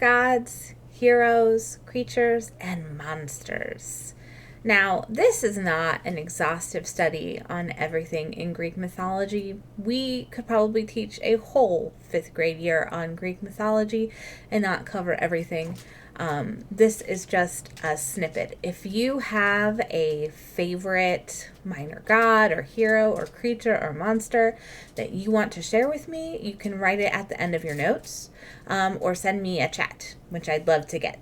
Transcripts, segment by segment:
gods, heroes, creatures, and monsters. Now, this is not an exhaustive study on everything in Greek mythology. We could probably teach a whole 5th grade year on Greek mythology and not cover everything. This is just a snippet. If you have a favorite minor god or hero or creature or monster that you want to share with me, you can write it at the end of your notes, or send me a chat, which I'd love to get.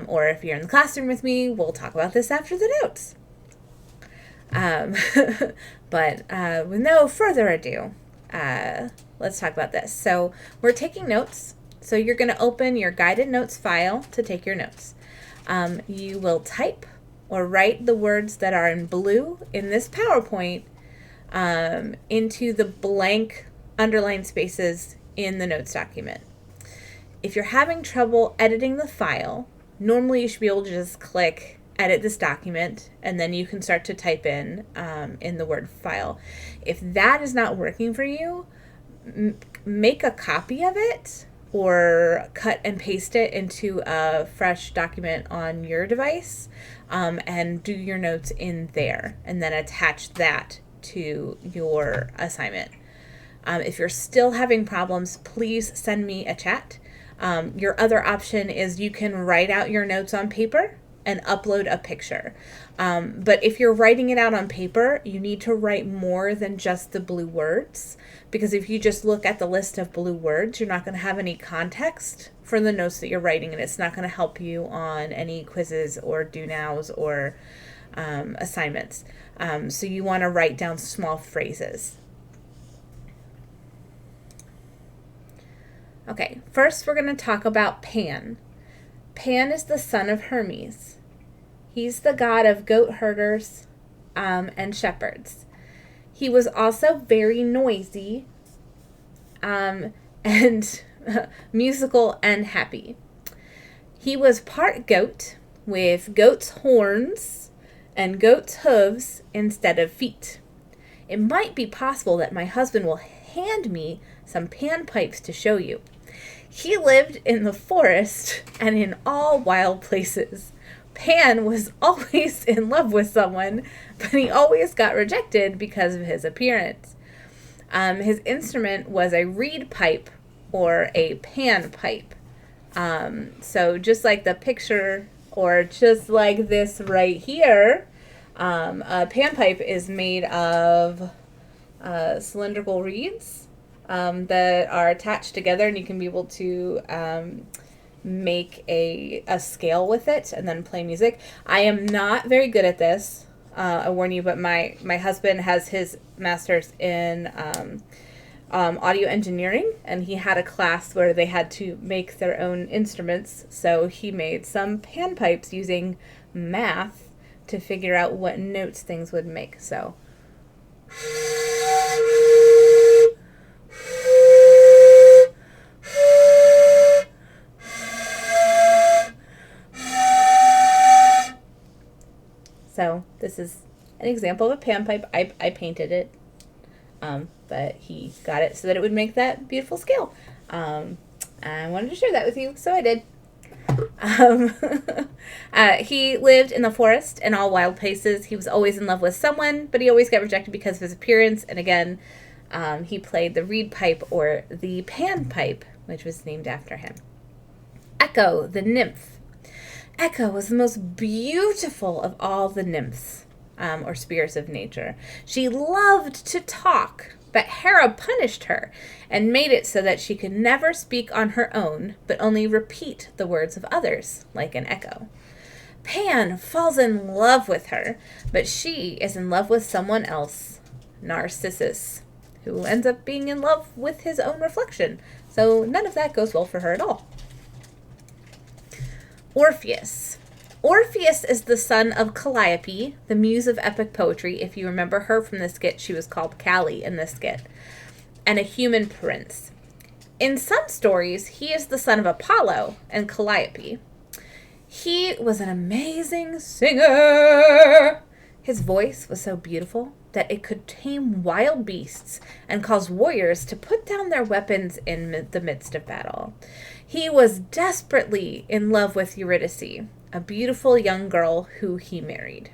Or if you're in the classroom with me, we'll talk about this after the notes. But with no further ado, let's talk about this. So we're taking notes. So you're going to open your guided notes file to take your notes. You will type or write the words that are in blue in this PowerPoint into the blank underlined spaces in the notes document. If you're having trouble editing the file, normally you should be able to just click edit this document and then you can start to type in the Word file. If that is not working for you, make a copy of it or cut and paste it into a fresh document on your device, and do your notes in there and then attach that to your assignment. If you're still having problems, please send me a chat. Your other option is you can write out your notes on paper and upload a picture. But if you're writing it out on paper, you need to write more than just the blue words, because if you just look at the list of blue words, you're not going to have any context for the notes that you're writing, and it's not going to help you on any quizzes or do-nows or assignments. So you want to write down small phrases. Okay, first we're going to talk about Pan. Pan is the son of Hermes. He's the god of goat herders and shepherds. He was also very noisy and musical and happy. He was part goat with goat's horns and goat's hooves instead of feet. It might be possible that my husband will hand me some pan pipes to show you. He lived in the forest and in all wild places. Pan was always in love with someone, but he always got rejected because of his appearance. His instrument was a reed pipe or a pan pipe. So just like the picture, or just like this right here, a pan pipe is made of cylindrical reeds that are attached together, and you can be able to make a scale with it and then play music. I am not very good at this, I warn you, but my husband has his master's in audio engineering, and he had a class where they had to make their own instruments, so he made some panpipes using math to figure out what notes things would make. So this is an example of a panpipe. I painted it, but he got it so that it would make that beautiful scale. I wanted to share that with you, so I did. He lived in the forest and all wild places. He was always in love with someone, but he always got rejected because of his appearance. And again, he played the reed pipe or the panpipe, which was named after him. Echo, the nymph. Echo was the most beautiful of all the nymphs, or spirits of nature. She loved to talk, but Hera punished her and made it so that she could never speak on her own, but only repeat the words of others, like an echo. Pan falls in love with her, but she is in love with someone else, Narcissus, who ends up being in love with his own reflection. So none of that goes well for her at all. Orpheus. Orpheus is the son of Calliope, the muse of epic poetry. If you remember her from the skit, she was called Callie in the skit, and a human prince. In some stories, he is the son of Apollo and Calliope. He was an amazing singer. His voice was so beautiful that it could tame wild beasts and cause warriors to put down their weapons in the midst of battle. He was desperately in love with Eurydice, a beautiful young girl who he married.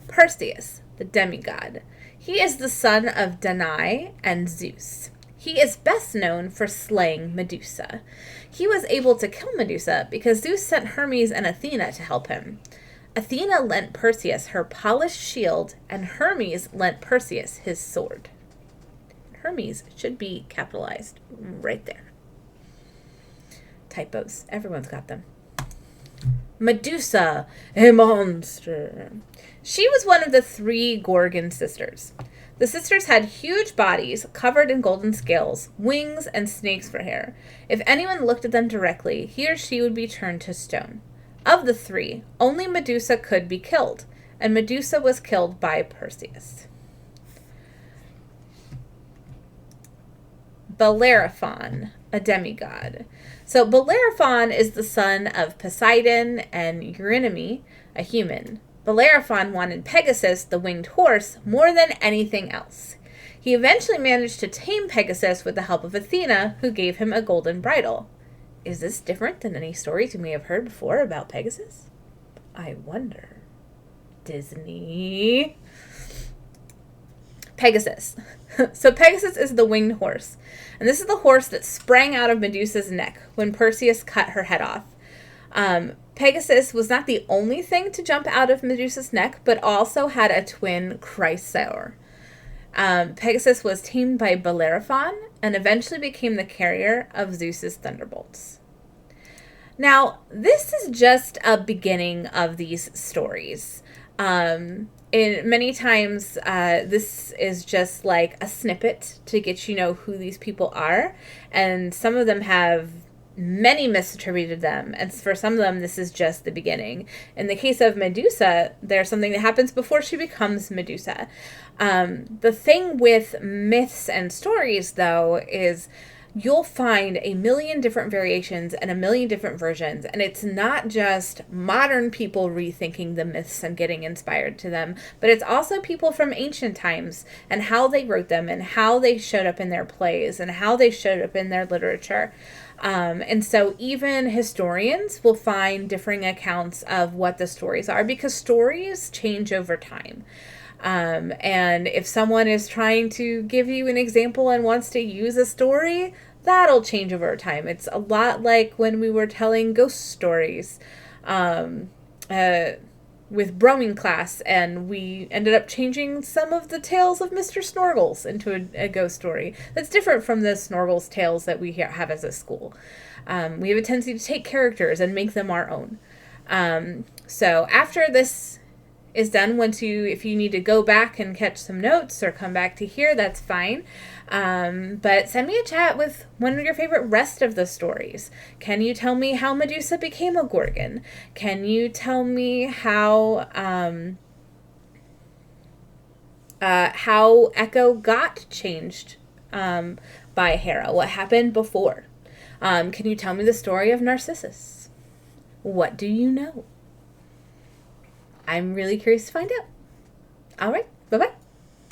Perseus, the demigod. He is the son of Danae and Zeus. He is best known for slaying Medusa. He was able to kill Medusa because Zeus sent Hermes and Athena to help him. Athena lent Perseus her polished shield, and Hermes lent Perseus his sword. Hermes should be capitalized right there. Typos. Everyone's got them. Medusa, a monster. She was one of the 3 Gorgon sisters. The sisters had huge bodies covered in golden scales, wings, and snakes for hair. If anyone looked at them directly, he or she would be turned to stone. Of the 3, only Medusa could be killed, and Medusa was killed by Perseus. Bellerophon, a demigod. So Bellerophon is the son of Poseidon and Eurynome, a human. Bellerophon wanted Pegasus, the winged horse, more than anything else. He eventually managed to tame Pegasus with the help of Athena, who gave him a golden bridle. Is this different than any stories you may have heard before about Pegasus? I wonder. Disney. Pegasus. So Pegasus is the winged horse. And this is the horse that sprang out of Medusa's neck when Perseus cut her head off. Pegasus was not the only thing to jump out of Medusa's neck, but also had a twin Chrysaor. Pegasus was tamed by Bellerophon and eventually became the carrier of Zeus's thunderbolts. Now, this is just a beginning of these stories. Many times, this is just like a snippet to get you know who these people are, and some of them have many misattributed them, and for some of them, this is just the beginning. In the case of Medusa, there's something that happens before she becomes Medusa. The thing with myths and stories, though, is you'll find a million different variations and a million different versions, and it's not just modern people rethinking the myths and getting inspired to them, but it's also people from ancient times and how they wrote them and how they showed up in their plays and how they showed up in their literature. And so even historians will find differing accounts of what the stories are, because stories change over time. And if someone is trying to give you an example and wants to use a story, that'll change over time. It's a lot like when we were telling ghost stories with Broming class, and we ended up changing some of the tales of Mr. Snorgels into a ghost story. That's different from the Snorgels tales that we have as a school. We have a tendency to take characters and make them our own. So after this is done, if you need to go back and catch some notes or come back to here, that's fine. But send me a chat with one of your favorite rest of the stories. Can you tell me how Medusa became a Gorgon? Can you tell me how Echo got changed by Hera? What happened before? Can you tell me the story of Narcissus? What do you know? I'm really curious to find out. All right, bye-bye.